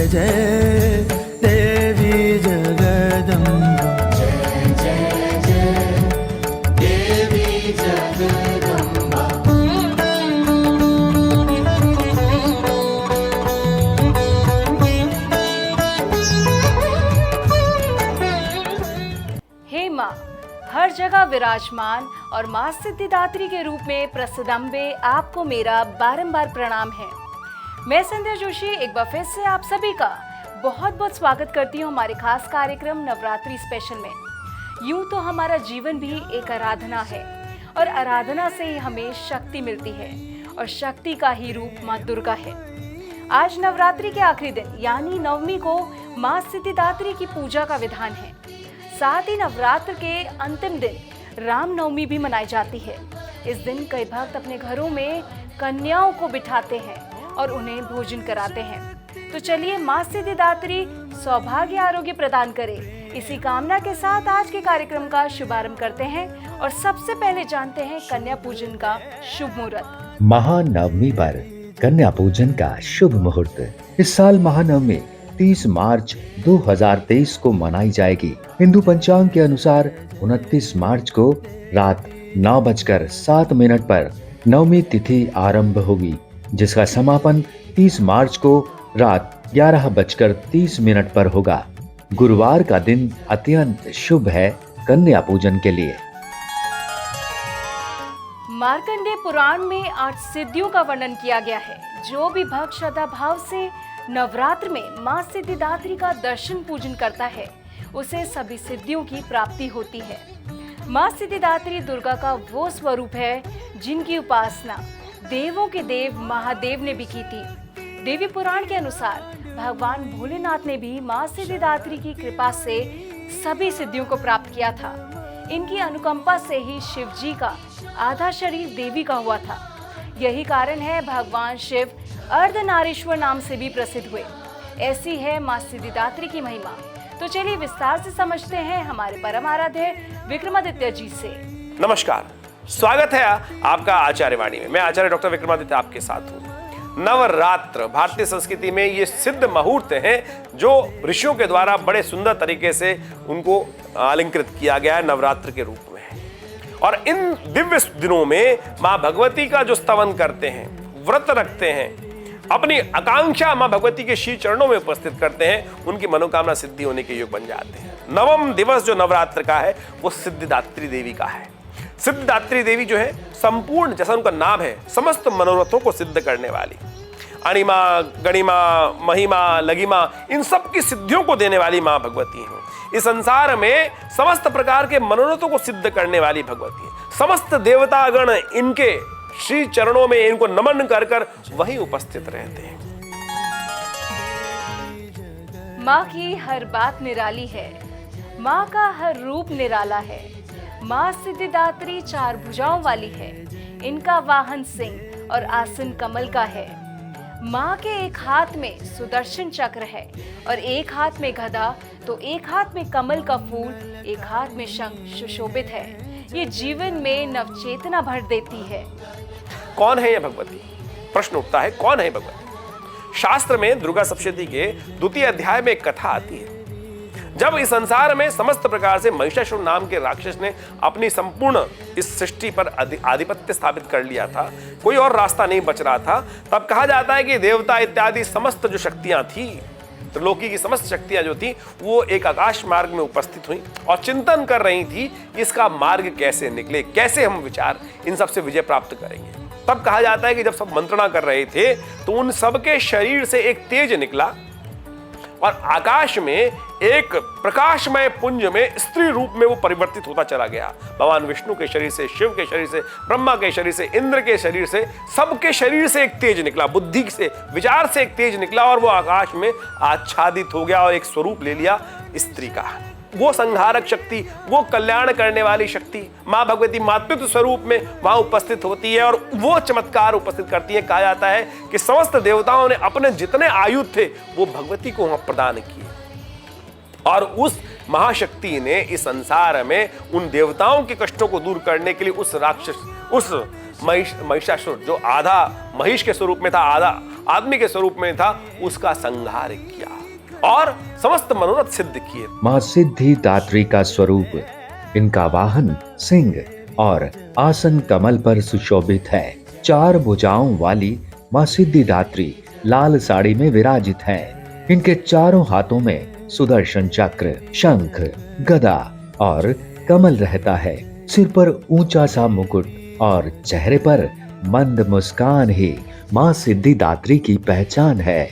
जय देवी जगदम्बा। जय जय जय देवी जगदम्बा। हे माँ, हर जगह विराजमान और माँ सिद्धिदात्री के रूप में प्रसिद्ध अम्बे, आपको मेरा बारंबार प्रणाम है। मैं संध्या जोशी एक बार फिर से आप सभी का बहुत बहुत स्वागत करती हूँ हमारे खास कार्यक्रम नवरात्रि स्पेशल में। यूं तो हमारा जीवन भी एक आराधना है और आराधना से ही हमें शक्ति मिलती है और शक्ति का ही रूप माँ दुर्गा है। आज नवरात्रि के आखिरी दिन यानी नवमी को माँ सिद्धिदात्री की पूजा का विधान है। साथ ही नवरात्र के अंतिम दिन रामनवमी भी मनाई जाती है। इस दिन कई भक्त अपने घरों में कन्याओं को बिठाते हैं और उन्हें भोजन कराते हैं। तो चलिए माँ सिद्धिदात्री सौभाग्य आरोग्य प्रदान करे, इसी कामना के साथ आज के कार्यक्रम का शुभारंभ करते हैं और सबसे पहले जानते हैं कन्या पूजन का शुभ मुहूर्त। महानवमी पर कन्या पूजन का शुभ मुहूर्त। इस साल महानवमी 30 मार्च 2023 को मनाई जाएगी। हिंदू पंचांग के अनुसार 29 मार्च को रात 9:07 पर नवमी तिथि आरंभ होगी, जिसका समापन 30 मार्च को रात 11:30 पर होगा। गुरुवार का दिन अत्यंत शुभ है कन्या पूजन के लिए। मार्कंडेय पुराण में 8 सिद्धियों का वर्णन किया गया है। जो भी भक्त श्रद्धा भाव से नवरात्र में माँ सिद्धिदात्री का दर्शन पूजन करता है, उसे सभी सिद्धियों की प्राप्ति होती है। माँ सिद्धिदात्री दुर्गा का वो स्वरूप है जिनकी उपासना देवों के देव महादेव ने भी की थी। देवी पुराण के अनुसार भगवान भोलेनाथ ने भी माँ सिद्धिदात्री की कृपा से सभी सिद्धियों को प्राप्त किया था। इनकी अनुकंपा से ही शिव जी का आधा शरीर देवी का हुआ था। यही कारण है भगवान शिव अर्धनारीश्वर नाम से भी प्रसिद्ध हुए। ऐसी है माँ सिद्धिदात्री की महिमा। तो चलिए विस्तार से समझते हैं हमारे परम आराध्य विक्रमादित्य जी से। नमस्कार, स्वागत है आपका आचार्यवाणी में। मैं आचार्य डॉक्टर विक्रमादित्य आपके साथ हूँ। नवरात्र भारतीय संस्कृति में ये सिद्ध मुहूर्त हैं जो ऋषियों के द्वारा बड़े सुंदर तरीके से उनको अलंकृत किया गया है नवरात्र के रूप में। और इन दिव्य दिनों में माँ भगवती का जो स्तवन करते हैं, व्रत रखते हैं, अपनी आकांक्षा माँ भगवती के श्री चरणों में उपस्थित करते हैं, उनकी मनोकामना सिद्धि होने के योग बन जाते हैं। नवम दिवस जो नवरात्र का है वो सिद्धिदात्री देवी का है। सिद्धिदात्री देवी जो है संपूर्ण, जैसा उनका नाम है, समस्त मनोरथों को सिद्ध करने वाली, अणिमा गणिमा महिमा लघिमा, इन सब की सिद्धियों को देने वाली माँ भगवती है। इस संसार में समस्त प्रकार के मनोरथों को सिद्ध करने वाली भगवती है। समस्त देवतागण इनके श्री चरणों में इनको नमन कर कर वहीं उपस्थित रहते हैं। माँ की हर बात निराली है, माँ का हर रूप निराला है। माँ सिद्धिदात्री 4 भुजाओं वाली है, इनका वाहन सिंह और आसन कमल का है। माँ के एक हाथ में सुदर्शन चक्र है और एक हाथ में गदा, तो एक हाथ में कमल का फूल, एक हाथ में शंख सुशोभित है। ये जीवन में नवचेतना भर देती है। कौन है ये भगवती? प्रश्न उठता है, कौन है भगवती? शास्त्र में दुर्गा सप्तशती के 2 अध्याय में एक कथा आती है। जब इस संसार में समस्त प्रकार से महिषासुर नाम के राक्षस ने अपनी संपूर्ण इस सृष्टि पर आधिपत्य स्थापित कर लिया था, कोई और रास्ता नहीं बच रहा था, तब कहा जाता है कि देवता इत्यादि समस्त जो शक्तियां थी, त्रिलोकी की समस्त शक्तियां जो थी, वो एक आकाश मार्ग में उपस्थित हुई और चिंतन कर रही थी इसका मार्ग कैसे निकले, कैसे हम विचार इन सबसे विजय प्राप्त करेंगे। तब कहा जाता है कि जब सब मंत्रणा कर रहे थे तो उन सबके शरीर से एक तेज निकला और आकाश में एक प्रकाशमय पुंज में स्त्री रूप में वो परिवर्तित होता चला गया। भगवान विष्णु के शरीर से, शिव के शरीर से, ब्रह्मा के शरीर से, इंद्र के शरीर से, सबके शरीर से एक तेज निकला, बुद्धि से, विचार से एक तेज निकला और वो आकाश में आच्छादित हो गया और एक स्वरूप ले लिया स्त्री का। वो संहारक शक्ति, वो कल्याण करने वाली शक्ति माँ भगवती मातृत्व स्वरूप में वहां उपस्थित होती है और वो चमत्कार उपस्थित करती है। कहा जाता है कि समस्त देवताओं ने अपने जितने आयुध थे वो भगवती को वहां प्रदान किए और उस महाशक्ति ने इस संसार में उन देवताओं के कष्टों को दूर करने के लिए उस राक्षस, उस महिषासुर जो आधा महिष के स्वरूप में था, आधा आदमी के स्वरूप में था, उसका संहार किया। और समस्त मनोरथ सिद्ध किए। माँ सिद्धि दात्री का स्वरूप, इनका वाहन सिंह और आसन कमल पर सुशोभित है। 4 भुजाओं वाली माँ सिद्धि दात्री लाल साड़ी में विराजित हैं। इनके चारों हाथों में सुदर्शन चक्र, शंख, गदा और कमल रहता है। सिर पर ऊंचा सा मुकुट और चेहरे पर मंद मुस्कान ही माँ सिद्धिदात्री की पहचान है।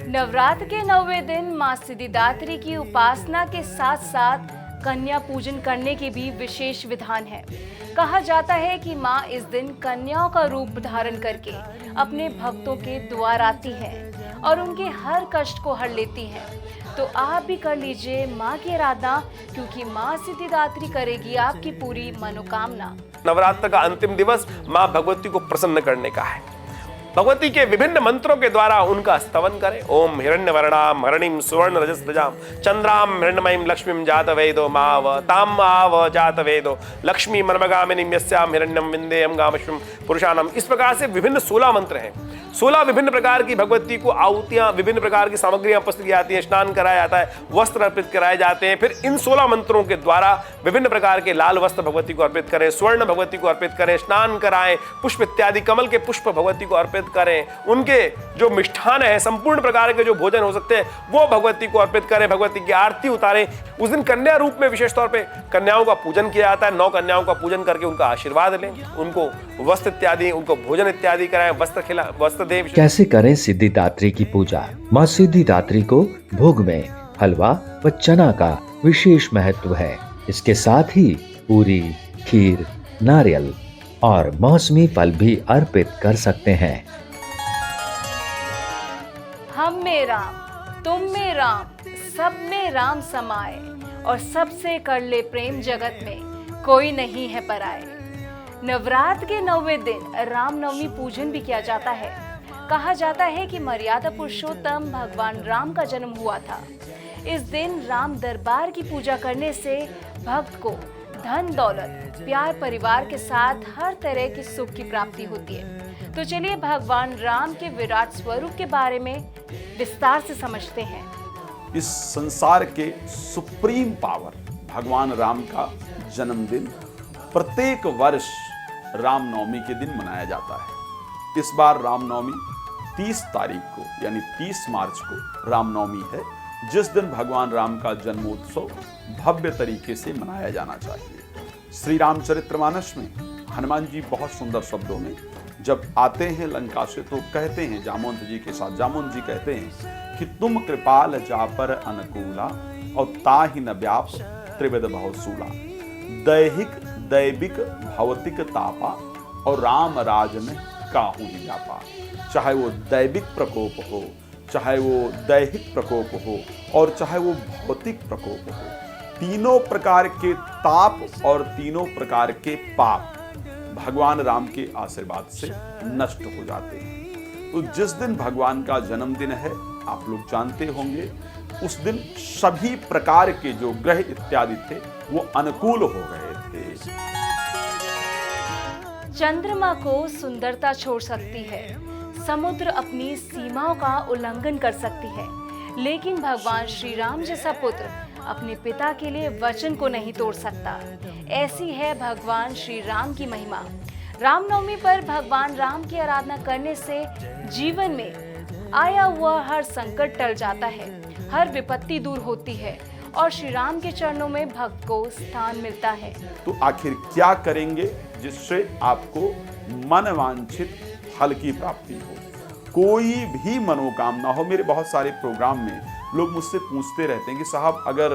नवरात्र के 9वें दिन माँ सिद्धिदात्री की उपासना के साथ साथ कन्या पूजन करने के भी विशेष विधान है। कहा जाता है कि माँ इस दिन कन्याओं का रूप धारण करके अपने भक्तों के द्वार आती है और उनके हर कष्ट को हर लेती है। तो आप भी कर लीजिए माँ की आराधना, क्योंकि माँ सिद्धिदात्री करेगी आपकी पूरी मनोकामना। नवरात्र का अंतिम दिवस माँ भगवती को प्रसन्न करने का है। भगवती के विभिन्न मंत्रों के द्वारा उनका स्तवन करें। ओम हिरण्यवर्णाम हरणिम सुवर्ण रजस्रजाम चंद्राम हिरण्यमयीम लक्ष्मीम जातवेदो माव ताम आव जातवेदो लक्ष्मी मनमगामिनीम यस्याम हिरण्यम विंदेयम गामश्वम पुरुषानम। इस प्रकार से विभिन्न 16 मंत्र हैं। 16 विभिन्न प्रकार की भगवती को आहुतियां, विभिन्न प्रकार की सामग्रियां उपस्थित की जाती हैं, स्नान कराया जाता है, वस्त्र अर्पित कराए जाते हैं। फिर इन 16 मंत्रों के द्वारा विभिन्न प्रकार के लाल वस्त्र भगवती को अर्पित करें, स्वर्ण भगवती को अर्पित करें, स्नान कराएं, पुष्प इत्यादि कमल के पुष्प भगवती को अर्पित करें। उनके जो मिष्ठान है, संपूर्ण प्रकार के जो भोजन हो सकते हैं वो भगवती को अर्पित करें, भगवती की आरती उतारें। उस दिन कन्या रूप में विशेष तौर पे कन्याओं का पूजन किया जाता है। 9 कन्याओं का पूजन करके उनका आशीर्वाद लें, उनको वस्त्र इत्यादि, उनको भोजन इत्यादि कराएं, वस्त्र देव। कैसे करें सिद्धिदात्री की पूजा? माँ सिद्धिदात्री को भोग में हलवा व चना का विशेष महत्व है। इसके साथ ही पूरी, खीर, नारियल और मौसमी फल भी अर्पित कर सकते हैं। हम में राम, तुम में राम, सब में राम समाए, और सबसे कर ले प्रेम जगत में कोई नहीं है पराए। नवरात्र के 9वें दिन रामनवमी पूजन भी किया जाता है। कहा जाता है कि मर्यादा पुरुषोत्तम भगवान राम का जन्म हुआ था। इस दिन राम दरबार की पूजा करने से भक्त को धन दौलत, प्यार, परिवार के साथ हर तरह की सुख की प्राप्ति होती है। तो चलिए भगवान राम के विराट स्वरूप के बारे में विस्तार से समझते हैं। इस संसार के सुप्रीम पावर भगवान राम का जन्मदिन प्रत्येक वर्ष रामनवमी के दिन मनाया जाता है। इस बार रामनवमी 30 तारीख को यानी 30 मार्च को रामनवमी है, जिस दिन भगवान राम का जन्मोत्सव भव्य तरीके से मनाया जाना चाहिए। श्री रामचरितमानस में हनुमान जी बहुत सुंदर शब्दों में जब आते हैं लंका से तो कहते हैं जामवंत जी के साथ, जामवंत जी कहते हैं कि तुम कृपाल जापर अनुकूला और ताहि न व्याप त्रिविध भवसूला, दैहिक दैविक भौतिक तापा और राम राज में काहू ही व्यापा। चाहे वो दैविक प्रकोप हो, चाहे वो दैहिक प्रकोप हो और चाहे वो भौतिक प्रकोप हो, तीनों प्रकार के ताप और तीनों प्रकार के पाप भगवान राम के आशीर्वाद से नष्ट हो जाते हैं। तो जिस दिन भगवान का जन्मदिन है, आप लोग जानते होंगे, उस दिन सभी प्रकार के जो ग्रह इत्यादि थे वो अनुकूल हो गए थे। चंद्रमा को सुंदरता छोड़ सकती है, समुद्र अपनी सीमाओं का उल्लंघन कर सकती है, लेकिन भगवान श्री राम जैसा पुत्र अपने पिता के लिए वचन को नहीं तोड़ सकता। ऐसी है भगवान श्री राम की महिमा। रामनवमी पर भगवान राम की आराधना करने से जीवन में आया हुआ हर संकट टल जाता है, हर विपत्ति दूर होती है और श्री राम के चरणों में भक्त को स्थान मिलता है। तो आखिर क्या करेंगे जिससे आपको मनवांछित फल की प्राप्ति हो, कोई भी मनोकामना हो? मेरे बहुत सारे प्रोग्राम में लोग मुझसे पूछते रहते हैं कि साहब अगर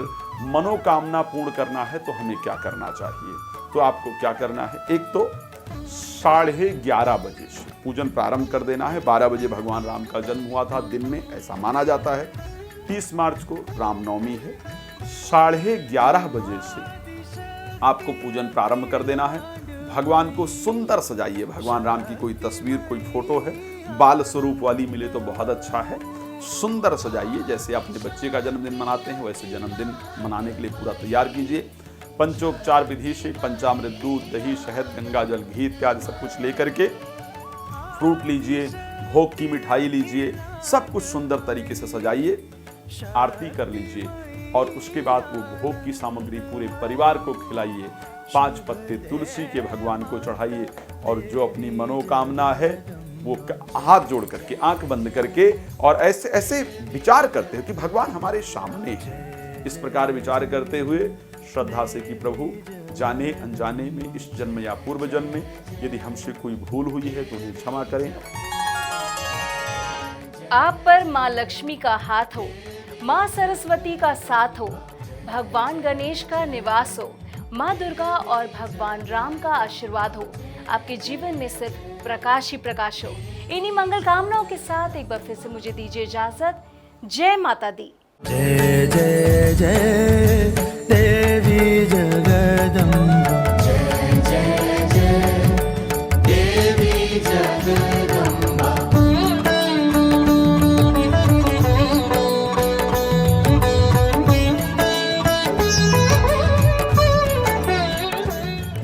मनोकामना पूर्ण करना है तो हमें क्या करना चाहिए? तो आपको क्या करना है, एक तो 11:30 बजे से पूजन प्रारंभ कर देना है। 12 बजे भगवान राम का जन्म हुआ था दिन में, ऐसा माना जाता है। 30 मार्च को रामनवमी है। 11:30 बजे से आपको पूजन प्रारंभ कर देना है। भगवान को सुंदर सजाइए। भगवान राम की कोई तस्वीर, कोई फोटो है, बाल स्वरूप वाली मिले तो बहुत अच्छा है। सुंदर सजाइए, जैसे अपने बच्चे का जन्मदिन मनाते हैं वैसे जन्मदिन मनाने के लिए पूरा तैयार कीजिए। पंचोपचार विधि से पंचामृत, दूध, दही, शहद, गंगा जल, घी इत्यादि सब कुछ लेकर के फ्रूट लीजिए, भोग की मिठाई लीजिए, सब कुछ सुंदर तरीके से सजाइए, आरती कर लीजिए और उसके बाद वो भोग की सामग्री पूरे परिवार को खिलाइए। 5 पत्ते तुलसी के भगवान को चढ़ाइए और जो अपनी मनोकामना है वो हाथ जोड़ करके, आंख बंद करके और ऐसे ऐसे विचार करते हो कि भगवान हमारे सामने है। इस प्रकार विचार करते हुए श्रद्धा से कि प्रभु जाने अनजाने में इस जन्म या पूर्व जन्म में यदि हमसे कोई भूल हुई है तो उन्हें क्षमा करें। आप पर माँ लक्ष्मी का हाथ हो, माँ सरस्वती का साथ हो, भगवान गणेश का निवास हो, माँ दुर्गा और भगवान राम का आशीर्वाद हो, आपके जीवन में सिर्फ प्रकाश ही प्रकाश हो। इन्हीं मंगल कामनाओं के साथ एक बार फिर से मुझे दीजिए इजाजत। जय माता दी। जय जय जय देवी जगदम्बा।